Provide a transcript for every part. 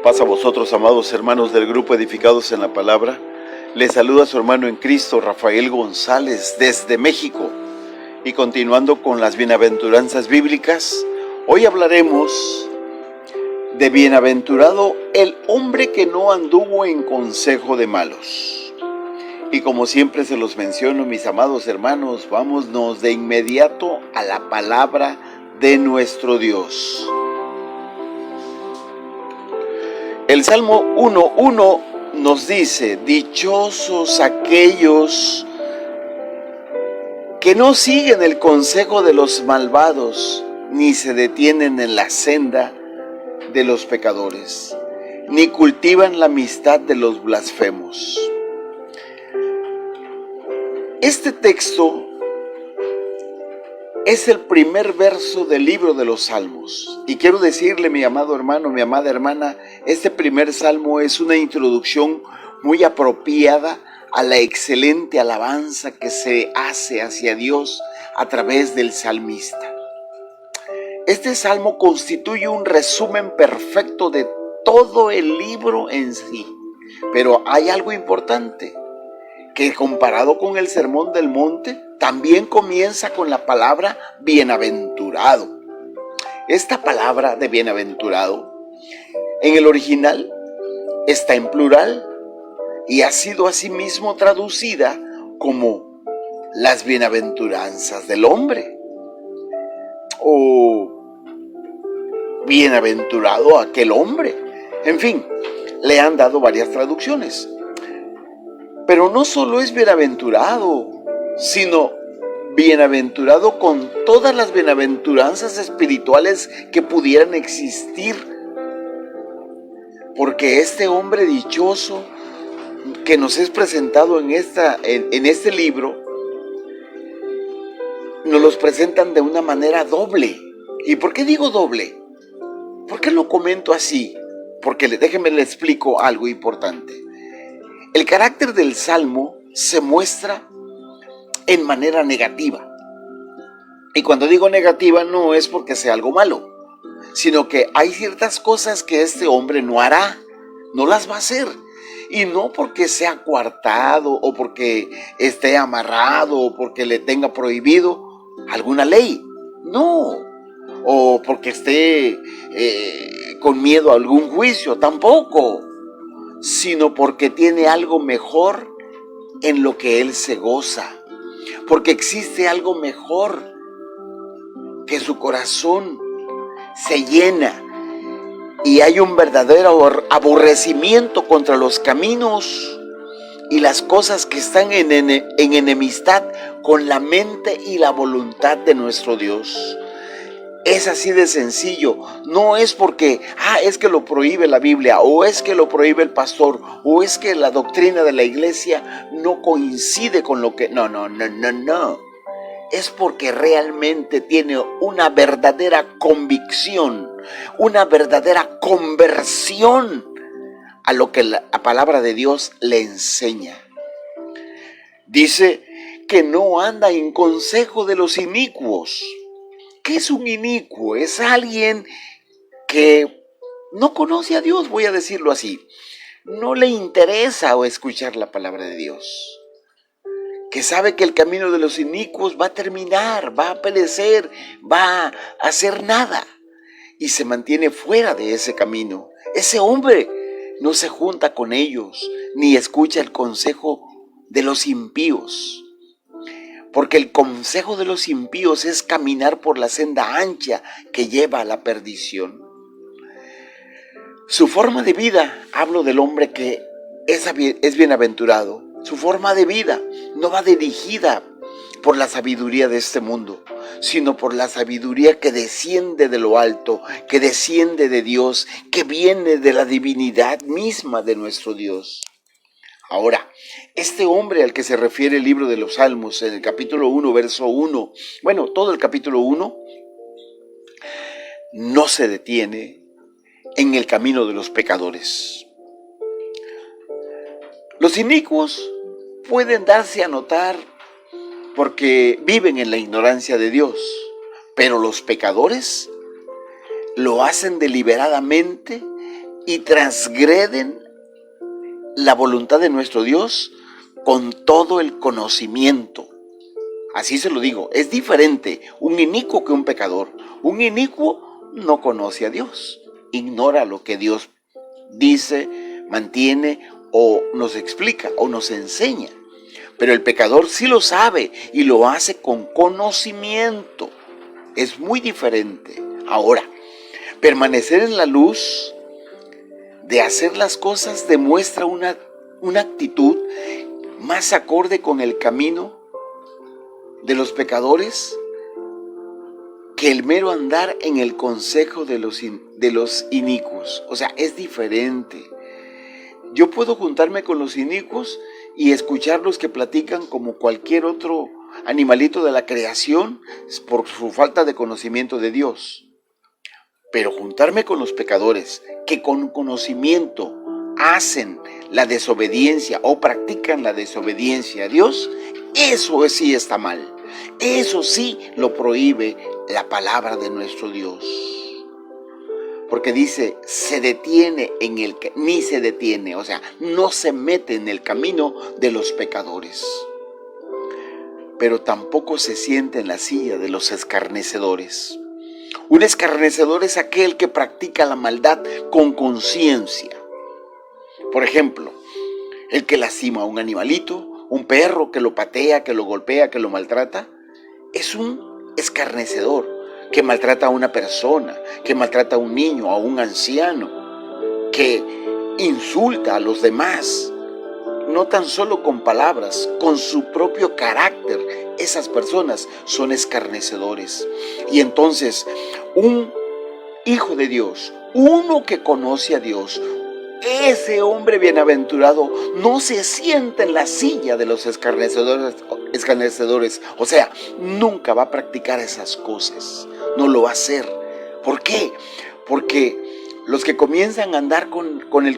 Paz a vosotros, amados hermanos del grupo Edificados en la Palabra. Les saluda su hermano en Cristo, Rafael González, desde México. Y continuando con las bienaventuranzas bíblicas, hoy hablaremos de bienaventurado el hombre que no anduvo en consejo de malos. Y como siempre se los menciono, mis amados hermanos, vámonos de inmediato a la palabra de nuestro Dios. El Salmo 1:1 nos dice: dichosos aquellos que no siguen el consejo de los malvados, ni se detienen en la senda de los pecadores, ni cultivan la amistad de los blasfemos. Este texto es el primer verso del libro de los Salmos. Y quiero decirle, mi amado hermano, mi amada hermana, este primer salmo es una introducción muy apropiada a la excelente alabanza que se hace hacia Dios a través del salmista. Este salmo constituye un resumen perfecto de todo el libro en sí. Pero hay algo importante, que comparado con el Sermón del Monte, también comienza con la palabra bienaventurado. Esta palabra de bienaventurado, en el original, está en plural y ha sido asimismo traducida como las bienaventuranzas del hombre, o bienaventurado aquel hombre. En fin, le han dado varias traducciones. Pero no solo es bienaventurado, sino bienaventurado con todas las bienaventuranzas espirituales que pudieran existir. Porque este hombre dichoso que nos es presentado en este libro, nos los presentan de una manera doble. ¿Y por qué digo doble? ¿Por qué lo comento así? Porque déjenme le explico algo importante. El carácter del Salmo se muestra en manera negativa. Y cuando digo negativa no es porque sea algo malo, sino que hay ciertas cosas que este hombre no hará, no las va a hacer. Y no porque sea coartado o porque esté amarrado o porque le tenga prohibido alguna ley. No. O porque esté con miedo a algún juicio, tampoco. Sino porque tiene algo mejor en lo que él se goza. Porque existe algo mejor que su corazón se llena. Y hay un verdadero aborrecimiento contra los caminos y las cosas que están en enemistad con la mente y la voluntad de nuestro Dios. Es así de sencillo. No es porque, es que lo prohíbe la Biblia, o es que lo prohíbe el pastor, o es que la doctrina de la iglesia no coincide con lo que... No. Es porque realmente tiene una verdadera convicción, una verdadera conversión a lo que la palabra de Dios le enseña. Dice que no anda en consejo de los inicuos. ¿Qué es un inicuo? Es alguien que no conoce a Dios, voy a decirlo así. No le interesa escuchar la palabra de Dios. Que sabe que el camino de los inicuos va a terminar, va a perecer, va a hacer nada. Y se mantiene fuera de ese camino. Ese hombre no se junta con ellos, ni escucha el consejo de los impíos. Porque el consejo de los impíos es caminar por la senda ancha que lleva a la perdición. Su forma de vida, hablo del hombre que es bienaventurado. Su forma de vida no va dirigida por la sabiduría de este mundo, sino por la sabiduría que desciende de lo alto, que desciende de Dios, que viene de la divinidad misma de nuestro Dios. Ahora, este hombre al que se refiere el libro de los Salmos, en el capítulo 1, verso 1, todo el capítulo 1, no se detiene en el camino de los pecadores. Los inicuos pueden darse a notar porque viven en la ignorancia de Dios, pero los pecadores lo hacen deliberadamente y transgreden la voluntad de nuestro Dios con todo el conocimiento. Así se lo digo, es diferente un inicuo que un pecador. Un inicuo no conoce a Dios, ignora lo que Dios dice, mantiene o nos explica o nos enseña. Pero el pecador sí lo sabe y lo hace con conocimiento. Es muy diferente. Ahora, permanecer en la luz de hacer las cosas demuestra una actitud más acorde con el camino de los pecadores que el mero andar en el consejo de los inicuos. O sea, es diferente. Yo puedo juntarme con los inicuos y escucharlos que platican como cualquier otro animalito de la creación por su falta de conocimiento de Dios. Pero juntarme con los pecadores que con conocimiento hacen la desobediencia o practican la desobediencia a Dios, eso sí está mal. Eso sí lo prohíbe la palabra de nuestro Dios. Porque dice, ni se detiene, o sea, no se mete en el camino de los pecadores. Pero tampoco se siente en la silla de los escarnecedores. Un escarnecedor es aquel que practica la maldad con conciencia. Por ejemplo, el que lastima a un animalito, un perro que lo patea, que lo golpea, que lo maltrata, es un escarnecedor que maltrata a una persona, que maltrata a un niño, a un anciano, que insulta a los demás, no tan solo con palabras, con su propio carácter. Esas personas son escarnecedores. Y entonces, un hijo de Dios, uno que conoce a Dios, ese hombre bienaventurado no se sienta en la silla de los escarnecedores. O sea, nunca va a practicar esas cosas. No lo va a hacer. ¿Por qué? Porque los que comienzan a andar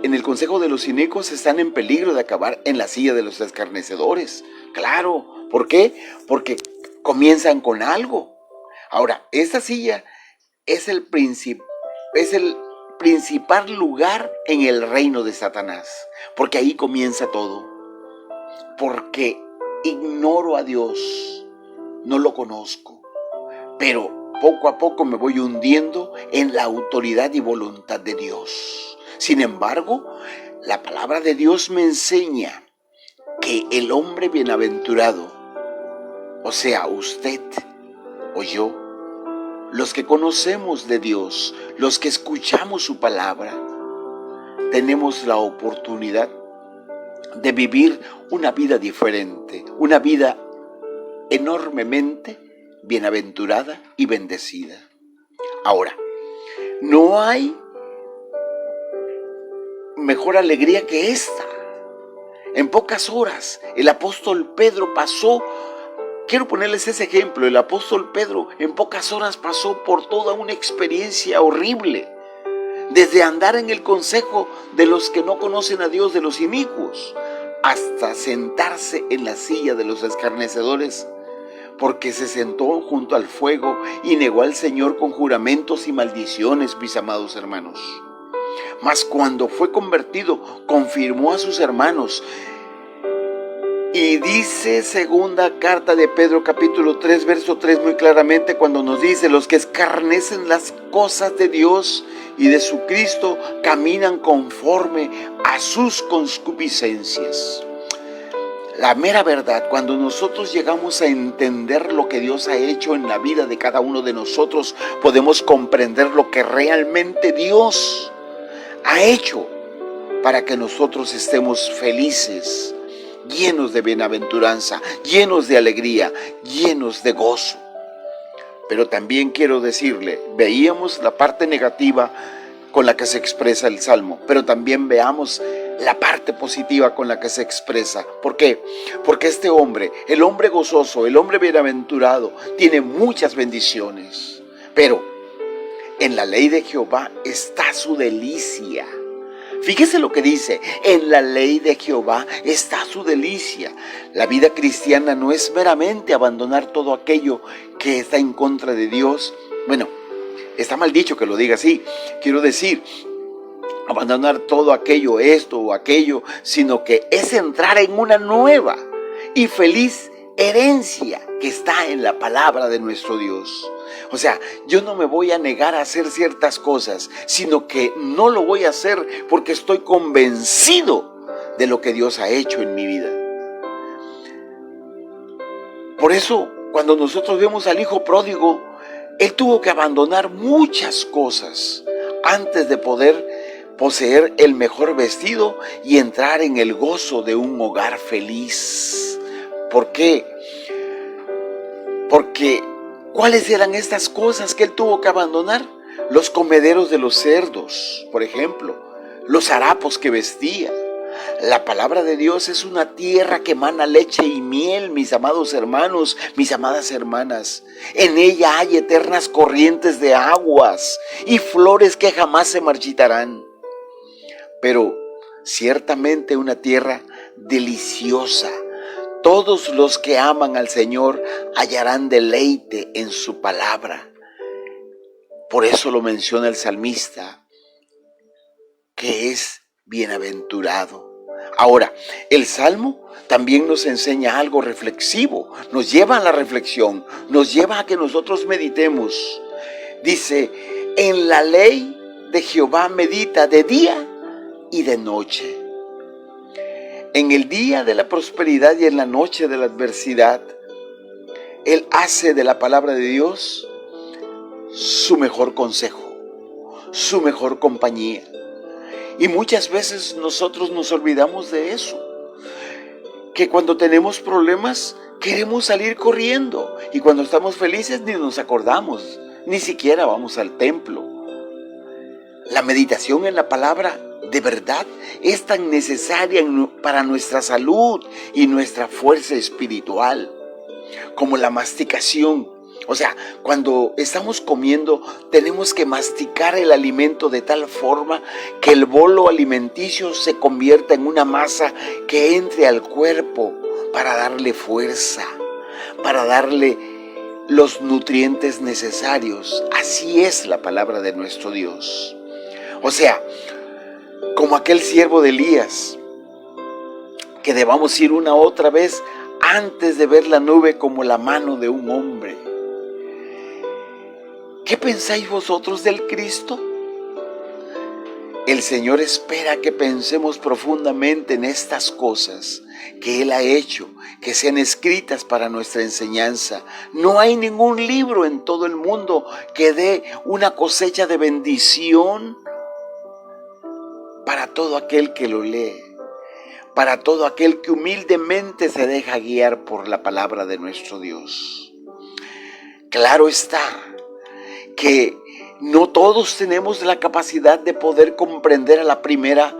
en el consejo de los inicuos están en peligro de acabar en la silla de los escarnecedores. Claro. ¿Por qué? Porque comienzan con algo. Ahora, esta silla es el principal lugar en el reino de Satanás. Porque ahí comienza todo. Porque ignoro a Dios, no lo conozco. Pero poco a poco me voy hundiendo en la autoridad y voluntad de Dios. Sin embargo, la palabra de Dios me enseña que el hombre bienaventurado, o sea, usted o yo, los que conocemos de Dios, los que escuchamos su palabra, tenemos la oportunidad de vivir una vida diferente, una vida enormemente bienaventurada y bendecida. Ahora, no hay mejor alegría que esta. En pocas horas, el apóstol Pedro pasó, quiero ponerles ese ejemplo, el apóstol Pedro en pocas horas pasó por toda una experiencia horrible, desde andar en el consejo de los que no conocen a Dios, de los inicuos, hasta sentarse en la silla de los escarnecedores, porque se sentó junto al fuego y negó al Señor con juramentos y maldiciones, mis amados hermanos. Mas cuando fue convertido, confirmó a sus hermanos. Y dice segunda carta de Pedro, capítulo 3, verso 3, muy claramente, cuando nos dice: los que escarnecen las cosas de Dios y de su Cristo caminan conforme a sus concupiscencias. La mera verdad, cuando nosotros llegamos a entender lo que Dios ha hecho en la vida de cada uno de nosotros, podemos comprender lo que realmente Dios ha hecho para que nosotros estemos felices, llenos de bienaventuranza, llenos de alegría, llenos de gozo. Pero también quiero decirle, veíamos la parte negativa con la que se expresa el Salmo, pero también veamos la parte positiva con la que se expresa. ¿Por qué? Porque este hombre, el hombre gozoso, el hombre bienaventurado, tiene muchas bendiciones, pero en la ley de Jehová está su delicia. Fíjese lo que dice: en la ley de Jehová está su delicia. La vida cristiana no es meramente abandonar todo aquello que está en contra de Dios. Bueno, está mal dicho que lo diga así. Quiero decir, abandonar todo aquello, esto o aquello, sino que es entrar en una nueva y feliz herencia que está en la palabra de nuestro Dios. O sea, yo no me voy a negar a hacer ciertas cosas, sino que no lo voy a hacer porque estoy convencido de lo que Dios ha hecho en mi vida. Por eso, cuando nosotros vemos al hijo pródigo, él tuvo que abandonar muchas cosas antes de poder poseer el mejor vestido y entrar en el gozo de un hogar feliz. ¿Por qué? Porque, ¿cuáles eran estas cosas que él tuvo que abandonar? Los comederos de los cerdos, por ejemplo, los harapos que vestía. La palabra de Dios es una tierra que emana leche y miel, mis amados hermanos, mis amadas hermanas. En ella hay eternas corrientes de aguas y flores que jamás se marchitarán. Pero ciertamente una tierra deliciosa. Todos los que aman al Señor hallarán deleite en su palabra. Por eso lo menciona el salmista, que es bienaventurado. Ahora, el Salmo también nos enseña algo reflexivo, nos lleva a la reflexión, nos lleva a que nosotros meditemos. Dice, en la ley de Jehová medita de día y de noche. En el día de la prosperidad y en la noche de la adversidad, Él hace de la palabra de Dios su mejor consejo, su mejor compañía. Y muchas veces nosotros nos olvidamos de eso, que cuando tenemos problemas queremos salir corriendo y cuando estamos felices ni nos acordamos, ni siquiera vamos al templo. La meditación en la palabra de verdad es tan necesaria para nuestra salud y nuestra fuerza espiritual como la masticación. O sea, cuando estamos comiendo, tenemos que masticar el alimento de tal forma que el bolo alimenticio se convierta en una masa que entre al cuerpo para darle fuerza, para darle los nutrientes necesarios. Así es la palabra de nuestro Dios. O sea, como aquel siervo de Elías, que debamos ir una otra vez antes de ver la nube como la mano de un hombre. ¿Qué pensáis vosotros del Cristo? El Señor espera que pensemos profundamente en estas cosas que Él ha hecho, que sean escritas para nuestra enseñanza. No hay ningún libro en todo el mundo que dé una cosecha de bendición para todo aquel que lo lee, para todo aquel que humildemente se deja guiar por la palabra de nuestro Dios. Claro está que no todos tenemos la capacidad de poder comprender a la primera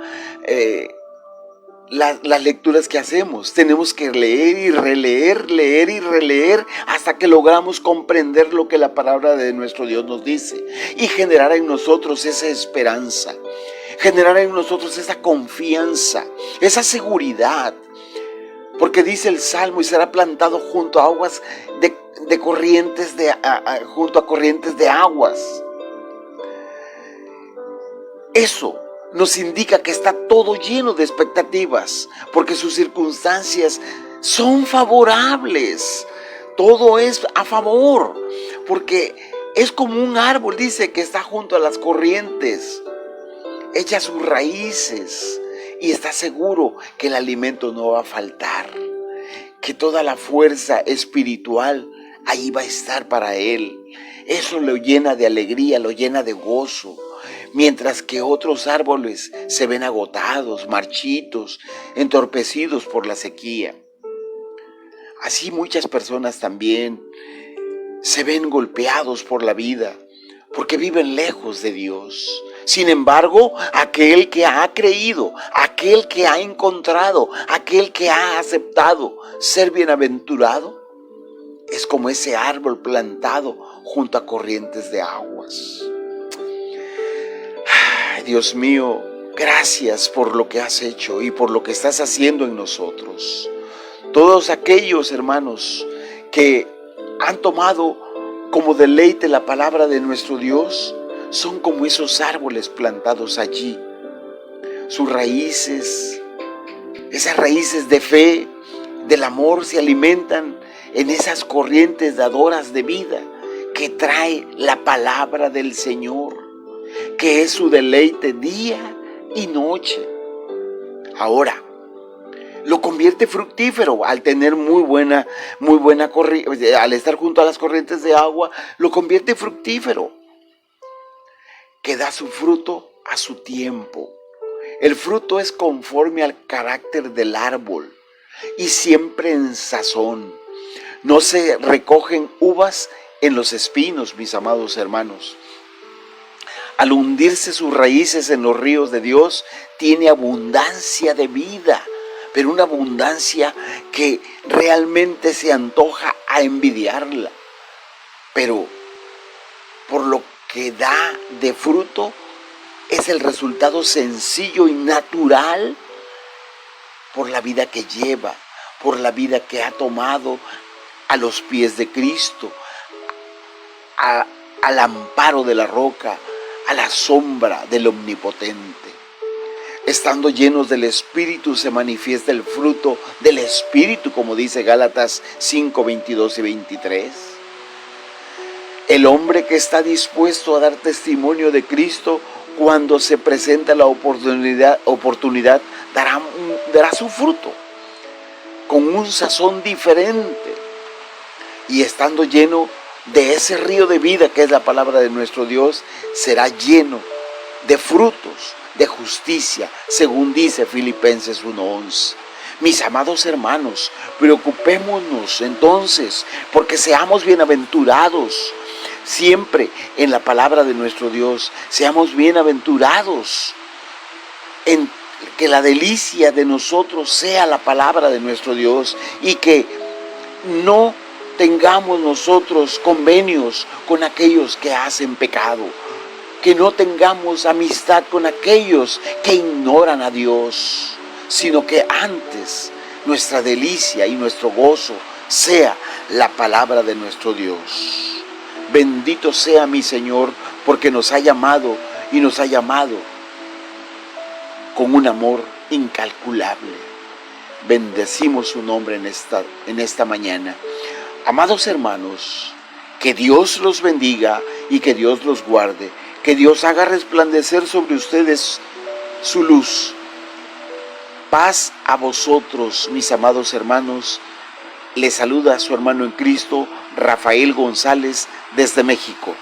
las lecturas que hacemos. Tenemos que leer y releer hasta que logramos comprender lo que la palabra de nuestro Dios nos dice y generar en nosotros esa esperanza, generar en nosotros esa confianza, esa seguridad. Porque dice el Salmo, y será plantado junto a aguas junto a corrientes de aguas. Eso nos indica que está todo lleno de expectativas, porque sus circunstancias son favorables. Todo es a favor, porque es como un árbol, dice, que está junto a las corrientes, echa sus raíces y está seguro que el alimento no va a faltar, que toda la fuerza espiritual ahí va a estar para él. Eso lo llena de alegría, lo llena de gozo. Mientras que otros árboles se ven agotados, marchitos, entorpecidos por la sequía. Así muchas personas también se ven golpeados por la vida, porque viven lejos de Dios. Sin embargo, aquel que ha creído, aquel que ha encontrado, aquel que ha aceptado ser bienaventurado, es como ese árbol plantado junto a corrientes de aguas. Ay, Dios mío, gracias por lo que has hecho y por lo que estás haciendo en nosotros. Todos aquellos hermanos que han tomado como deleite la palabra de nuestro Dios, son como esos árboles plantados allí, sus raíces, esas raíces de fe, del amor, se alimentan en esas corrientes dadoras de vida que trae la palabra del Señor, que es su deleite día y noche. Ahora, lo convierte fructífero al tener muy buena corriente, al estar junto a las corrientes de agua, lo convierte fructífero, que da su fruto a su tiempo. El fruto es conforme al carácter del árbol y siempre en sazón. No se recogen uvas en los espinos, mis amados hermanos. Al hundirse sus raíces en los ríos de Dios, tiene abundancia de vida, pero una abundancia que realmente se antoja a envidiarla. Pero por lo que da de fruto, es el resultado sencillo y natural por la vida que lleva, por la vida que ha tomado a los pies de Cristo, al amparo de la roca, a la sombra del Omnipotente. Estando llenos del Espíritu se manifiesta el fruto del Espíritu, como dice Gálatas 5, 22 y 23. El hombre que está dispuesto a dar testimonio de Cristo cuando se presenta la oportunidad dará su fruto con un sazón diferente, y estando lleno de ese río de vida que es la palabra de nuestro Dios, será lleno de frutos de justicia, según dice Filipenses 1:11. Mis amados hermanos, preocupémonos entonces porque seamos bienaventurados siempre en la palabra de nuestro Dios. Seamos bienaventurados en que la delicia de nosotros sea la palabra de nuestro Dios, y que no tengamos nosotros convenios con aquellos que hacen pecado, que no tengamos amistad con aquellos que ignoran a Dios, sino que antes nuestra delicia y nuestro gozo sea la palabra de nuestro Dios. Bendito sea mi Señor, porque nos ha llamado y nos ha llamado con un amor incalculable. Bendecimos su nombre en esta mañana. Amados hermanos, que Dios los bendiga y que Dios los guarde. Que Dios haga resplandecer sobre ustedes su luz. Paz a vosotros, mis amados hermanos. Les saluda a su hermano en Cristo, Rafael González, desde México.